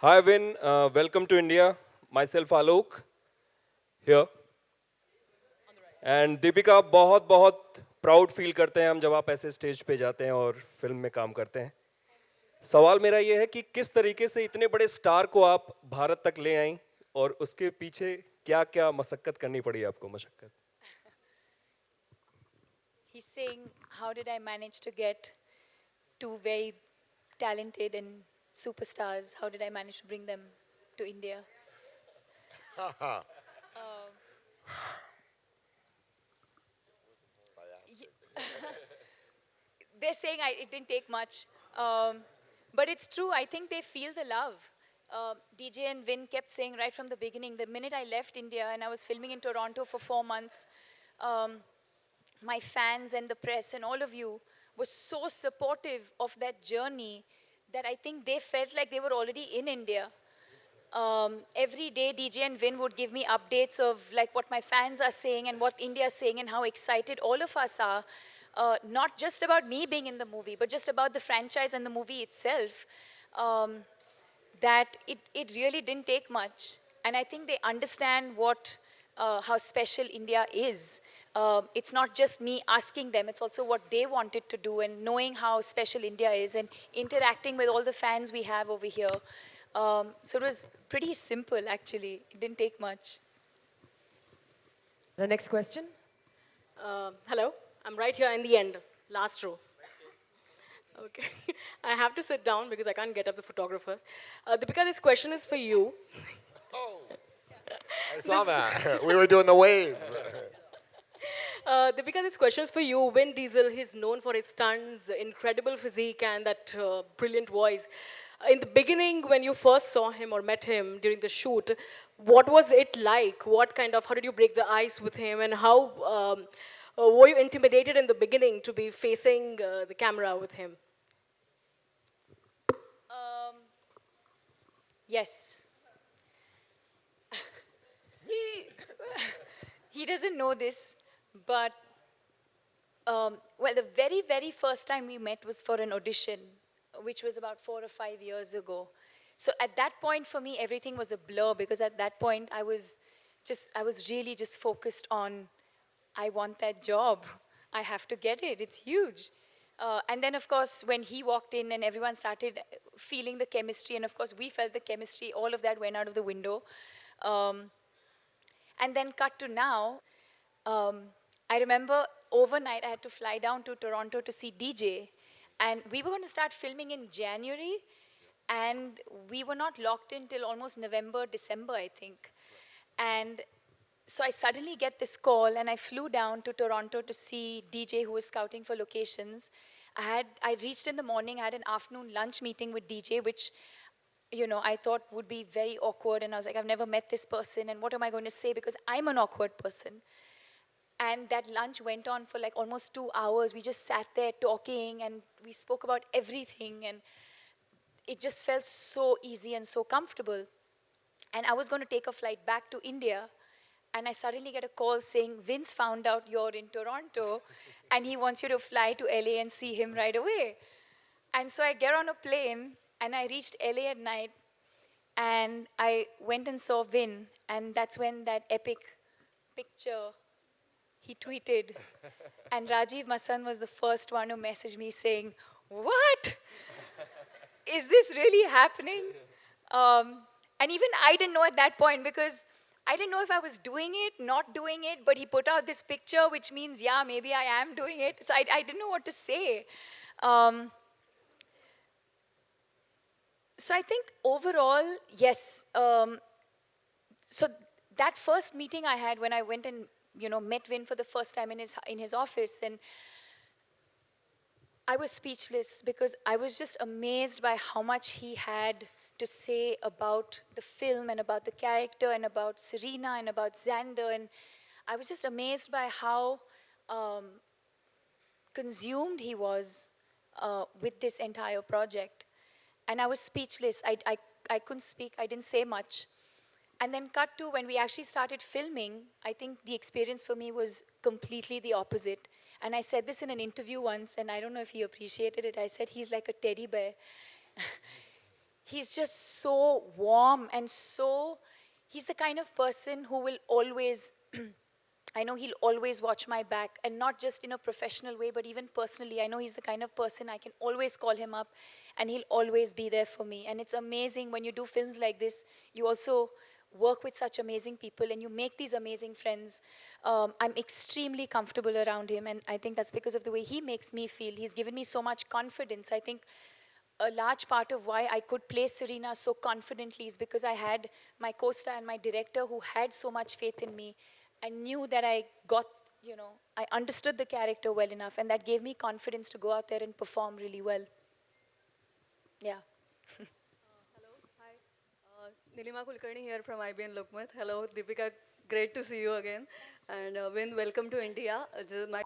Hi, Vin. Welcome to India. Myself, Alok, here. And Deepika बहुत बहुत proud feel करते हैं हम जब आप ऐसे स्टेज पे जाते हैं और फिल्म में काम करते हैं। सवाल मेरा ये है कि किस तरीके से इतने बड़े स्टार को आप भारत तक ले आई और उसके पीछे क्या क्या मशक्कत करनी पड़ी आपको मशक्कत। He's saying, how did I manage to get two very talented and superstars? How did I manage to bring them to India? They're saying it didn't take much. But it's true, I think they feel the love. DJ and Vin kept saying right from the beginning, the minute I left India and I was filming in Toronto for 4 months, um, my fans and the press and all of you were so supportive of that journey that I think they felt like they were already in India. Every day, DJ and Vin would give me updates of like what my fans are saying and what India is saying and how excited all of us are. Not just about me being in the movie, but just about the franchise and the movie itself. Um, that it really didn't take much. And I think they understand how special India is. It's not just me asking them, it's also what they wanted to do and knowing how special India is and interacting with all the fans we have over here. So it was pretty simple, actually. It didn't take much. The next question. Hello, I'm right here in the end, last row. Okay, I have to sit down because I can't get up the photographers. Deepika, this question is for you. Oh, I saw that. We were doing the wave. Deepika, this question is for you. Vin Diesel, he's known for his stunts, incredible physique, and that brilliant voice. In the beginning, when you first saw him or met him during the shoot, what was it like? How did you break the ice with him, and how were you intimidated in the beginning to be facing the camera with him? Yes. He doesn't know this, but well, the very, very first time we met was for an audition, which was about 4 or 5 years ago. So at that point, for me, everything was a blur because at that point, I was really just focused on, I want that job. I have to get it. It's huge. And then, of course, when he walked in and everyone started feeling the chemistry, and of course, we felt the chemistry, all of that went out of the window. Um, and then, cut to now, um, I remember overnight I had to fly down to Toronto to see DJ. And we were going to start filming in January, and we were not locked in till almost November, December, I think. And so I suddenly get this call, and I flew down to Toronto to see DJ, who was scouting for locations. I reached in the morning, I had an afternoon lunch meeting with DJ, which I thought would be very awkward. And I was like, I've never met this person, and what am I going to say? Because I'm an awkward person. And that lunch went on for like almost 2 hours. We just sat there talking, and we spoke about everything. And it just felt so easy and so comfortable. And I was going to take a flight back to India. And I suddenly get a call saying, Vince found out you're in Toronto and he wants you to fly to LA and see him right away. And so I get on a plane and I reached LA at night and I went and saw Vin. And that's when that epic picture he tweeted. And Rajiv Masan was the first one who messaged me saying, What? Is this really happening? And even I didn't know at that point because I didn't know if I was doing it, not doing it, but he put out this picture, which means, yeah, maybe I am doing it. So I didn't know what to say. Um, so I think overall, yes. So that first meeting I had when I went and met Vin for the first time in his office, and I was speechless because I was just amazed by how much he had to say about the film and about the character and about Serena and about Xander. And I was just amazed by how um, consumed he was with this entire project. And I was speechless. I couldn't speak, I didn't say much. And then, cut to when we actually started filming, I think the experience for me was completely the opposite. And I said this in an interview once, and I don't know if he appreciated it. I said, he's like a teddy bear. he's just so warm and so, he's the kind of person who will always, I know he'll always watch my back, and not just in a professional way, but even personally. I know he's the kind of person I can always call him up and he'll always be there for me. And it's amazing when you do films like this, you also work with such amazing people and you make these amazing friends. I'm extremely comfortable around him, and I think that's because of the way he makes me feel. He's given me so much confidence. I think a large part of why I could play Serena so confidently is because I had my co-star and my director who had so much faith in me. I knew that I got, I understood the character well enough, and that gave me confidence to go out there and perform really well. Yeah. Nilima Kulkarni here from IBN Lokmat. Hello, Deepika. Great to see you again. And Vin, welcome to India. My